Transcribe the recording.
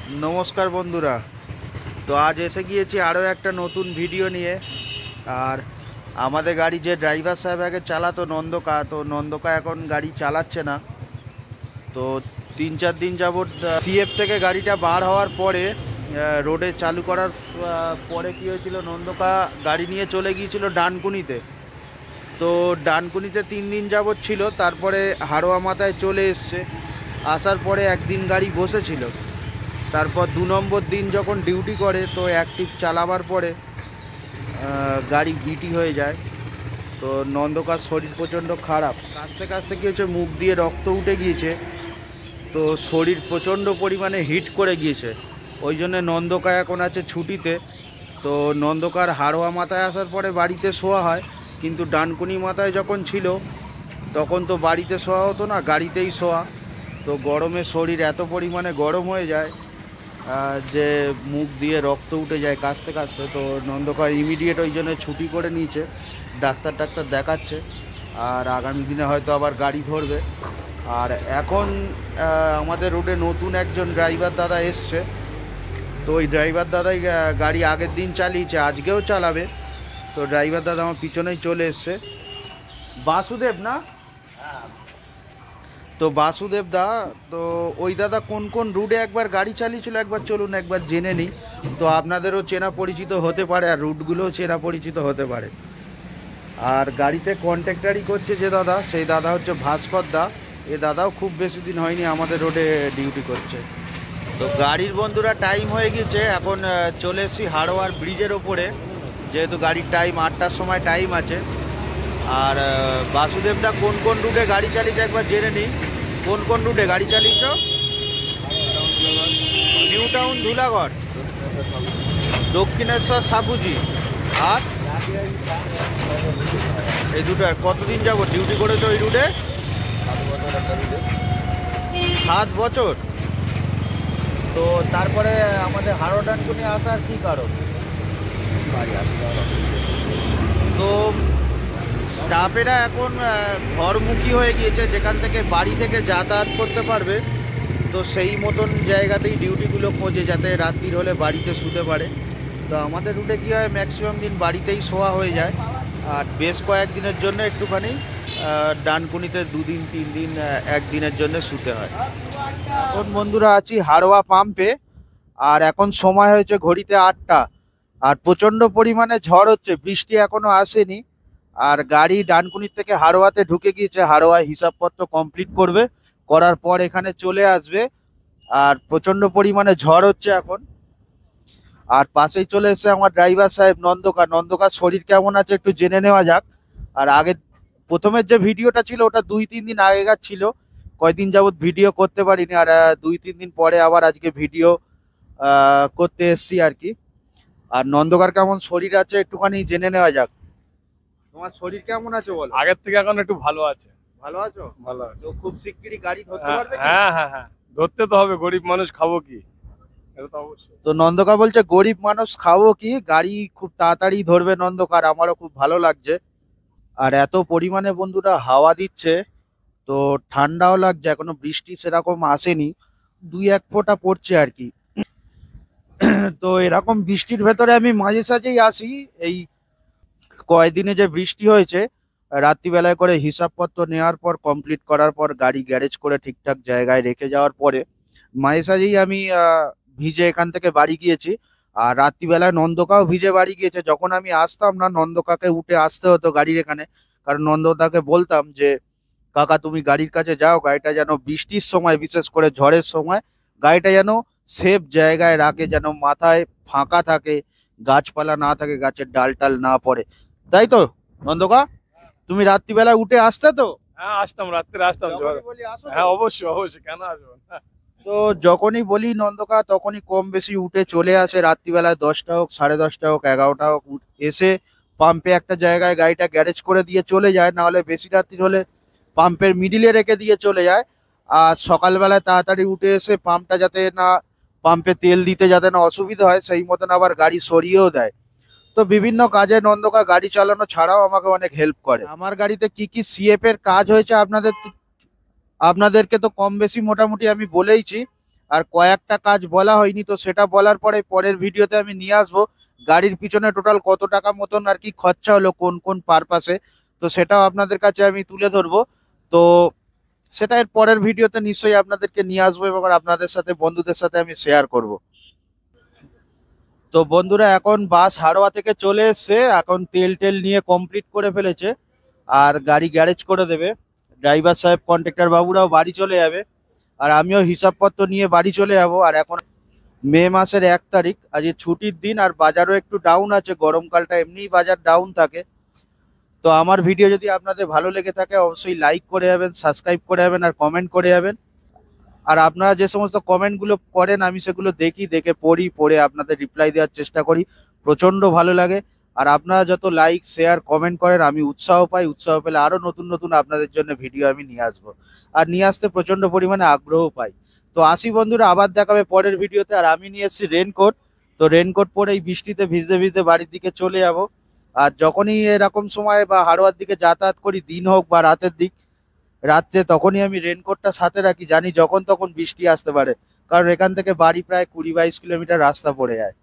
নমস্কার বন্ধুরা। তো আজ এসে গিয়েছি আরও একটা নতুন ভিডিও নিয়ে। আর আমাদের গাড়ি যে ড্রাইভার সাহেব আগে চালাতো নন্দকা, তো নন্দকা এখন গাড়ি চালাচ্ছে না। তো 3-4 দিন যাবৎ সিএফ থেকে গাড়িটা বার হওয়ার পরে রোডে চালু করার পরে কী হয়েছিল, নন্দকা গাড়ি নিয়ে চলে গিয়েছিল ডানকুনিতে। তো ডানকুনিতে 3 দিন যাবৎ ছিল, তারপরে হাড়োয়া মাথায় চলে এসছে। আসার পরে একদিন গাড়ি বসেছিল, তারপর 2 নম্বর দিন যখন ডিউটি করে তো অ্যাক্টিভ চালাবার পরে গাড়ি বিটি হয়ে যায়। তো নন্দকার শরীর প্রচণ্ড খারাপ, কাঁচতে কাঁচতে কী হয়েছে, মুখ দিয়ে রক্ত উঠে গিয়েছে। তো শরীর প্রচণ্ড পরিমাণে হিট করে গিয়েছে, ওই জন্যে নন্দকা এখন আছে ছুটিতে। তো নন্দকার হাড়োয়া মাথায় আসার পরে বাড়িতে শোয়া হয়, কিন্তু ডানকুনি মাথায় যখন ছিল তখন তো বাড়িতে শোয়া হতো না, গাড়িতেই শোয়া। তো গরমে শরীর এত পরিমাণে গরম হয়ে যায় যে মুখ দিয়ে রক্ত উঠে যায় কাঁচতে কাঁচতে। তো নন্দকার ইমিডিয়েট ওই জন্য ছুটি করে নিয়েছে, ডাক্তার দেখাচ্ছে। আর আগামী দিনে হয়তো আবার গাড়ি ধরবে। আর এখন আমাদের রোডে নতুন একজন ড্রাইভার দাদা এসছে। তো ওই ড্রাইভার দাদাই গাড়ি আগের দিন চালিয়েছে, আজকেও চালাবে। তো ড্রাইভার দাদা আমার পিছনেই চলে এসছে। বাসুদেব না? তো বাসুদেব দা, তো ওই দাদা কোন কোন রুটে একবার গাড়ি চালিয়েছিল একবার চলুন একবার জেনে নিই। তো আপনাদেরও চেনা পরিচিত হতে পারে, আর রুটগুলোও চেনা পরিচিত হতে পারে। আর গাড়িতে কন্ট্রাক্টারি করছে যে দাদা, সেই দাদা হচ্ছে ভাস্কর দা। এ দাদাও খুব বেশি দিন হয়নি আমাদের রোডে ডিউটি করছে। তো গাড়ির বন্ধুরা টাইম হয়ে গেছে, এখন চলে এসেছি হাড়োয়ার ব্রিজের ওপরে, যেহেতু গাড়ির টাইম 8টার সময় টাইম আছে। আর বাসুদেবদা কোন কোন রুটে গাড়ি চালিয়েছে একবার জেনে নিই। কোন কোন রুটে গাড়ি চালিয়েছ? নিউ টাউন ধুলাগড়, দক্ষিণেশ্বর সাপুজি, আর এই দুটো। আর কতদিন যাব ডিউটি করেছো ওই রুটে? 7 বছর। তো তারপরে আমাদের হাড়োয়া ডানকুনি আসার কী কারণ? তো স্টাফেরা এখন ঘরমুখী হয়ে গিয়েছে, যেখান থেকে বাড়ি থেকে যাতায়াত করতে পারবে। তো সেই মতন জায়গাতেই ডিউটিগুলো খোঁজে, যাতে রাত্রির হলে বাড়িতে শুতে পারে। তো আমাদের রুটে কী হয়, ম্যাক্সিমাম দিন বাড়িতেই শোয়া হয়ে যায়। আর বেশ কয়েকদিনের জন্য একটুখানি ডানকুনিতে 2 দিন 3 দিন একদিনের জন্য শুতে হয়। এখন বন্ধুরা আছি হাড়োয়া পাম্পে, আর এখন সময় হয়েছে ঘড়িতে 8টা। আর প্রচণ্ড পরিমাণে ঝড় হচ্ছে, বৃষ্টি এখনও আসেনি। আর গাড়ি ডানকুনির থেকে হাড়োয়াতে ঢুকে গিয়েছে, হাড়োয়ায় হিসাবপত্র কমপ্লিট করবে, করার পর এখানে চলে আসবে। আর প্রচণ্ড পরিমাণে ঝড় হচ্ছে এখন। আর পাশেই চলে এসেছে আমার ড্রাইভার সাহেব নন্দকার শরীর কেমন আছে একটু জেনে নেওয়া যাক। আর আগে প্রথমের যে ভিডিওটা ছিল ওটা 2-3 দিন আগেকার ছিল, কয়দিন যাবৎ ভিডিও করতে পারিনি। আর 2-3 দিন পরে আবার আজকে ভিডিও করতে এসছি আর কি। আর নন্দকার কেমন শরীর আছে একটুখানি জেনে নেওয়া যাক। তোমার শরীর কেমন আছে বলো? আগের থেকে এখন একটু ভালো আছে। ভালো আছো? ভালো আছে। তো খুব শিগগিরই গাড়ি ধরতে পারবে কি? হ্যাঁ হ্যাঁ হ্যাঁ, ধরতে তো হবে, গরিব মানুষ খাবো কি, এটা তো অবশ্যই। তো নন্দকা বলছে গরিব মানুষ খাবো কি, গাড়ি খুব তাড়াতাড়ি ধরবে নন্দকার, আমারও খুব ভালো লাগছে। আর এত পরিমাণে বন্ধুরা হাওয়া দিচ্ছে, তো ঠান্ডাও লাগছে, এখনো বৃষ্টি সেরকম আসেনি, 2-1 ফোঁটা পড়ছে আর কি। তো এরকম বৃষ্টির ভেতরে আমি মাঝে সাঝেই আসি। এই কয়দিনে যে বৃষ্টি হয়েছে, রাত্রিবেলায় করে হিসাবপত্র নেওয়ার পর কমপ্লিট করার পর গাড়ি গ্যারেজ করে ঠিকঠাক জায়গায় রেখে যাওয়ার পরে মাঝে সাঝেই আমি ভিজে এখান থেকে বাড়ি গিয়েছি। আর রাত্রিবেলায় নন্দকাও ভিজে বাড়ি গিয়েছে। যখন আমি আসতাম না, নন্দকাকে উঠে আসতে হতো গাড়ির এখানে, কারণ নন্দকাকে বলতাম যে কাকা তুমি গাড়ির কাছে যাও, গাড়িটা যেন বৃষ্টির সময়, বিশেষ করে ঝড়ের সময়, গাড়িটা যেন সেফ জায়গায় রাখে, যেন মাথায় ফাঁকা থাকে, গাছপালা না থাকে, গাছের ডাল টাল না পড়ে। তাই তো নন্দকা, তুমি রাত্রিবেলা উঠে আসতে তো? হ্যাঁ আসতাম, রাত্রে আসতাম। যখনই বলি আসো তো? হ্যাঁ অবশ্যই অবশ্যই, কেন আসবো না? তো যখনই বলি নন্দকা তখনই কম বেশি উঠে চলে আসে, রাত্রিবেলায় 10টা হোক, 10:30 হোক, 11টা হোক, এসে পাম্পে একটা জায়গায় গাড়িটা গ্যারেজ করে দিয়ে চলে যায়। না হলে বেশি রাত্রি হলে পাম্পের মিডিলে রেখে দিয়ে চলে যায়। আর সকালবেলায় তাড়াতাড়ি উঠে এসে পাম্পটা যাতে না, পাম্পে তেল দিতে যাতে না অসুবিধা হয়, সেই মতন আবার গাড়ি সরিয়েও দেয়। তো বিভিন্ন কাজে নন্দকা গাড়ি চালানো ছাড়াও আমাকে অনেক হেল্প করে। আমার গাড়িতে কি কি সিএফ এর কাজ হয়েছে আপনাদেরকে তো কম বেশি মোটামুটি আমি বলেইছি। আর কয়েকটা কাজ বলা হয়নি, তো সেটা বলার পরে পরের ভিডিওতে আমি নিয়ে আসবো গাড়ির পিছনে টোটাল কত টাকা মতন আর কি খরচা হলো কোন কোন পারপাসে। তো সেটাও আপনাদের কাছে আমি তুলে ধরবো। তো সেটা এর পরের ভিডিওতে নিশ্চয়ই আপনাদেরকে নিয়ে আসবো এবং আপনাদের সাথে বন্ধুদের সাথে আমি শেয়ার করব। তো বন্ধুরা এখন বাস হাড়োয়া থেকে চলে এসছে, এখন তেল টেল নিয়ে কমপ্লিট করে ফেলেছে আর গাড়ি গ্যারেজ করে দেবে। ড্রাইভার সাহেব কন্ট্রাক্টর বাবুরাও বাড়ি চলে যাবে আর আমিও হিসাবপত্র নিয়ে বাড়ি চলে যাব। আর এখন মে মাসের 1 তারিখ, আজ ছুটির দিন আর বাজারও একটু ডাউন আছে, গরমকালটা এমনিই বাজার ডাউন থাকে। তো আমার ভিডিও যদি আপনাদের ভালো লেগে থাকে অবশ্যই লাইক করে যাবেন, সাবস্ক্রাইব করে যাবেন আর কমেন্ট করে যাবেন। আর আপনারা যে সমস্ত কমেন্টগুলো করেন আমি সেগুলো দেখি, দেখে পড়ি, পড়ে আপনাদের রিপ্লাই দেওয়ার চেষ্টা করি, প্রচণ্ড ভালো লাগে। আর আপনারা যত লাইক শেয়ার কমেন্ট করেন আমি উৎসাহ পাই, উৎসাহ পেলে আরও নতুন নতুন আপনাদের জন্য ভিডিও আমি নিয়ে আসবো আর নিয়ে আসতে প্রচণ্ড পরিমাণে আগ্রহ পাই। তো আসি বন্ধুরা, আবার দেখাবে পরের ভিডিওতে। আর আমি নিয়ে এসেছি রেনকোট, তো রেনকোট পরে এই বৃষ্টিতে ভিজতে ভিজতে বাড়ির দিকে চলে যাব। আর যখনই এরকম সময় বা হাড়োয়ার দিকে যাতায়াত করি, দিন হোক বা রাতের দিক, রাত্রে, তখনই আমি রেনকোটটা সাথে রাখি, জানি যখন তখন বৃষ্টি আসতে পারে, কারণ এখান থেকে বাড়ি প্রায় 20-22 কিলোমিটার রাস্তা পড়ে যায়।